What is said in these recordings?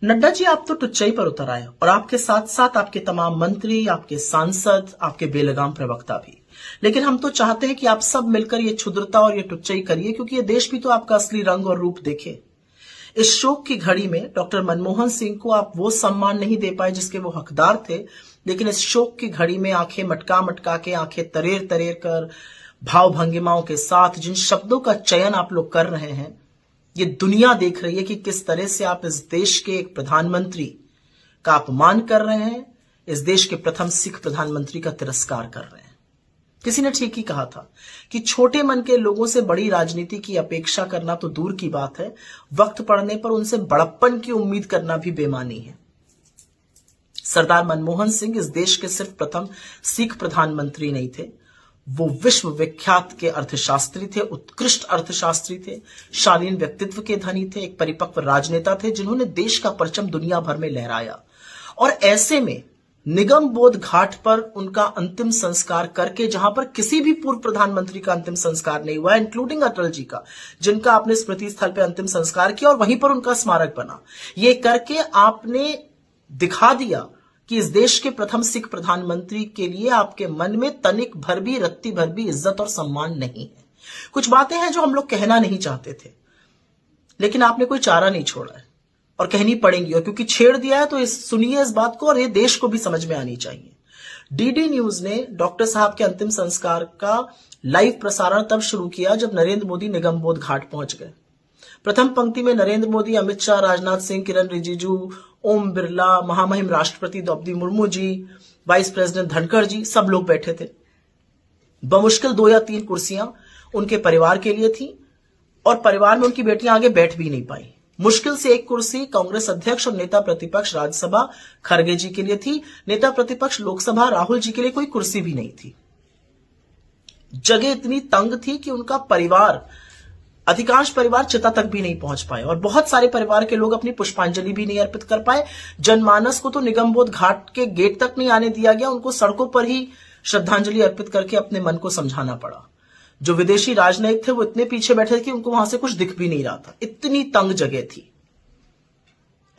नड्डा जी, आप तो टुच्चई पर उतर आए और आपके साथ साथ आपके तमाम मंत्री, आपके सांसद, आपके बेलगाम प्रवक्ता भी। लेकिन हम तो चाहते हैं कि आप सब मिलकर ये क्षुद्रता और ये टुच्चई करिए, क्योंकि ये देश भी तो आपका असली रंग और रूप देखे। इस शोक की घड़ी में डॉक्टर मनमोहन सिंह को आप वो सम्मान नहीं दे पाए जिसके वो हकदार थे, लेकिन इस शोक की घड़ी में आंखें मटका मटका के, आंखें तरेर तरेर कर, भाव भंगिमाओं के साथ जिन शब्दों का चयन आप लोग कर रहे हैं, ये दुनिया देख रही है कि किस तरह से आप इस देश के एक प्रधानमंत्री का अपमान कर रहे हैं, इस देश के प्रथम सिख प्रधानमंत्री का तिरस्कार कर रहे हैं। किसी ने ठीक ही कहा था कि छोटे मन के लोगों से बड़ी राजनीति की अपेक्षा करना तो दूर की बात है, वक्त पड़ने पर उनसे बड़प्पन की उम्मीद करना भी बेमानी है। सरदार मनमोहन सिंह इस देश के सिर्फ प्रथम सिख प्रधानमंत्री नहीं थे, वो विश्व विख्यात के अर्थशास्त्री थे, उत्कृष्ट अर्थशास्त्री थे, शालीन व्यक्तित्व के धनी थे, एक परिपक्व राजनेता थे जिन्होंने देश का परचम दुनिया भर में लहराया। और ऐसे में निगम बोध घाट पर उनका अंतिम संस्कार करके, जहां पर किसी भी पूर्व प्रधानमंत्री का अंतिम संस्कार नहीं हुआ, इंक्लूडिंग अटल जी का, जिनका आपने स्मृति स्थल पर अंतिम संस्कार किया और वहीं पर उनका स्मारक बना, ये करके आपने दिखा दिया कि इस देश के प्रथम सिख प्रधानमंत्री के लिए आपके मन में तनिक भर भी, रत्ती भर भी इज्जत और सम्मान नहीं है। कुछ बातें हैं जो हम लोग कहना नहीं चाहते थे, लेकिन आपने कोई चारा नहीं छोड़ा है और कहनी पड़ेंगी, और क्योंकि छेड़ दिया है तो सुनिए इस बात को, और ये देश को भी समझ में आनी चाहिए। डीडी न्यूज ने डॉक्टर साहब के अंतिम संस्कार का लाइव प्रसारण तब शुरू किया जब नरेंद्र मोदी निगमबोध घाट पहुंच गए। प्रथम पंक्ति में नरेंद्र मोदी, अमित शाह, राजनाथ सिंह, किरण रिजिजू, ओम बिरला, महामहिम राष्ट्रपति द्रौपदी मुर्मू जी, वाइस प्रेसिडेंट धनखड़ जी, सब लोग बैठे थे। बमुश्किल 2 या 3 कुर्सियां उनके परिवार के लिए थी और परिवार में उनकी बेटियां आगे बैठ भी नहीं पाई। मुश्किल से 1 कुर्सी कांग्रेस अध्यक्ष और नेता प्रतिपक्ष राज्यसभा खड़गे जी के लिए थी। नेता प्रतिपक्ष लोकसभा राहुल जी के लिए कोई कुर्सी भी नहीं थी। जगह इतनी तंग थी कि उनका परिवार, अधिकांश परिवार चिता तक भी नहीं पहुंच पाए और बहुत सारे परिवार के लोग अपनी पुष्पांजलि भी नहीं अर्पित कर पाए। जनमानस को तो निगमबोध घाट के गेट तक नहीं आने दिया गया, उनको सड़कों पर ही श्रद्धांजलि अर्पित करके अपने मन को समझाना पड़ा। जो विदेशी राजनयिक थे वो इतने पीछे बैठे थे कि उनको वहां से कुछ दिख भी नहीं रहा था, इतनी तंग जगह थी।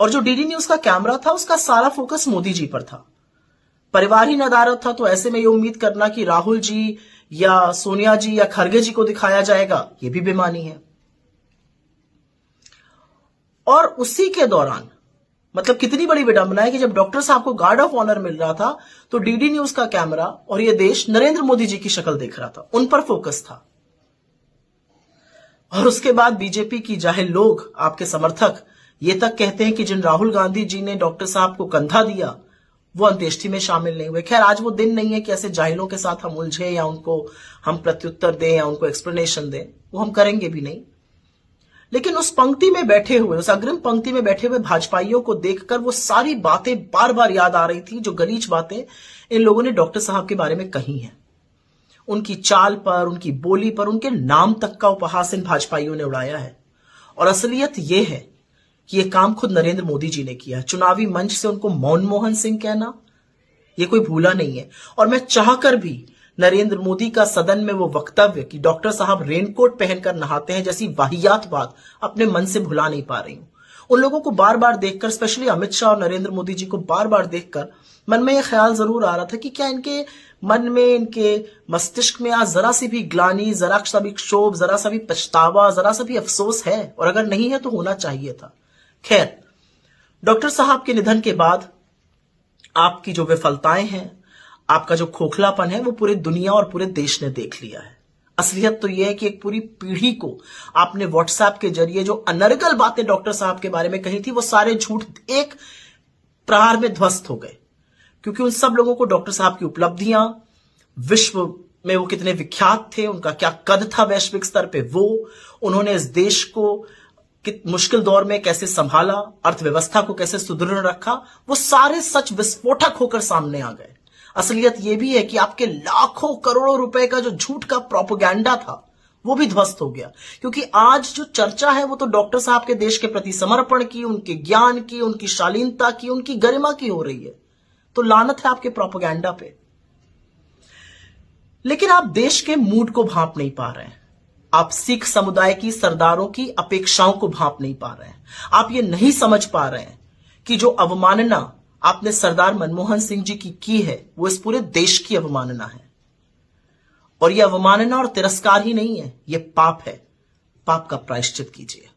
और जो डीडी न्यूज का कैमरा था उसका सारा फोकस मोदी जी पर था। परिवार ही नदारद था, तो ऐसे में ये उम्मीद करना कि राहुल जी या सोनिया जी या खड़गे जी को दिखाया जाएगा, ये भी बेमानी है। और उसी के दौरान, मतलब कितनी बड़ी विडंबना है कि जब डॉक्टर साहब को गार्ड ऑफ ऑनर मिल रहा था तो डीडी न्यूज का कैमरा और ये देश नरेंद्र मोदी जी की शक्ल देख रहा था, उन पर फोकस था। और उसके बाद बीजेपी की जाहिल लोग, आपके समर्थक, ये तक कहते हैं कि जिन राहुल गांधी जी ने डॉक्टर साहब को कंधा दिया वो अंत्येष्टि में शामिल नहीं हुए। खैर, आज वो दिन नहीं है कि ऐसे जाहिलों के साथ हम उलझे या उनको हम प्रत्युत्तर दें या उनको एक्सप्लेनेशन दें, वो हम करेंगे भी नहीं। लेकिन उस पंक्ति में बैठे हुए, उस अग्रिम पंक्ति में बैठे हुए भाजपाइयों को देखकर वो सारी बातें बार बार याद आ रही थी जो गलीच बातें इन लोगों ने डॉक्टर साहब के बारे में कही हैं। उनकी चाल पर, उनकी बोली पर, उनके नाम तक का उपहास इन भाजपाइयों ने उड़ाया है। और असलियत यह है कि यह काम खुद नरेंद्र मोदी जी ने किया है। चुनावी मंच से उनको मनमोहन सिंह कहना, यह कोई भूला नहीं है। और मैं चाहकर भी नरेंद्र मोदी का सदन में वो वक्तव्य कि डॉक्टर साहब रेनकोट पहनकर नहाते हैं जैसी वाहियात बात अपने मन से भुला नहीं पा रही हूं। उन लोगों को बार बार देखकर, स्पेशली अमित शाह और नरेंद्र मोदी जी को बार बार देखकर मन में यह ख्याल जरूर आ रहा था कि क्या इनके मन में, इनके मस्तिष्क में आज जरा सी भी ग्लानि, जरा सा भी क्षोभ, जरा सा भी पछतावा, जरा सा भी अफसोस है? और अगर नहीं है तो होना चाहिए था। खैर, डॉक्टर साहब के निधन के बाद आपकी जो विफलताएं हैं, आपका जो खोखलापन है, वो पूरी दुनिया और पूरे देश ने देख लिया है। असलियत तो यह है कि एक पूरी पीढ़ी को आपने व्हाट्सएप के जरिए जो अनर्गल बातें डॉक्टर साहब के बारे में कही थी, वो सारे झूठ एक प्रहार में ध्वस्त हो गए। क्योंकि उन सब लोगों को डॉक्टर साहब की उपलब्धियां, विश्व में वो कितने विख्यात थे, उनका क्या कद था वैश्विक स्तर पे, वो उन्होंने इस देश को मुश्किल दौर में कैसे संभाला, अर्थव्यवस्था को कैसे सुदृढ़ रखा, वो सारे सच विस्फोटक होकर सामने आ गए। असलियत यह भी है कि आपके लाखों करोड़ों रुपए का जो झूठ का प्रोपेगेंडा था वो भी ध्वस्त हो गया। क्योंकि आज जो चर्चा है वो तो डॉक्टर साहब के देश के प्रति समर्पण की, उनके ज्ञान की, उनकी शालीनता की, उनकी गरिमा की हो रही है। तो लानत है आपके प्रोपेगेंडा पे। लेकिन आप देश के मूड को भांप नहीं पा रहे हैं। आप सिख समुदाय की सरदारों की अपेक्षाओं को भांप नहीं पा रहे हैं। आप ये नहीं समझ पा रहे हैं कि जो अवमानना आपने सरदार मनमोहन सिंह जी की है वो इस पूरे देश की अवमानना है। और यह अवमानना और तिरस्कार ही नहीं है, यह पाप है। पाप का प्रायश्चित कीजिए।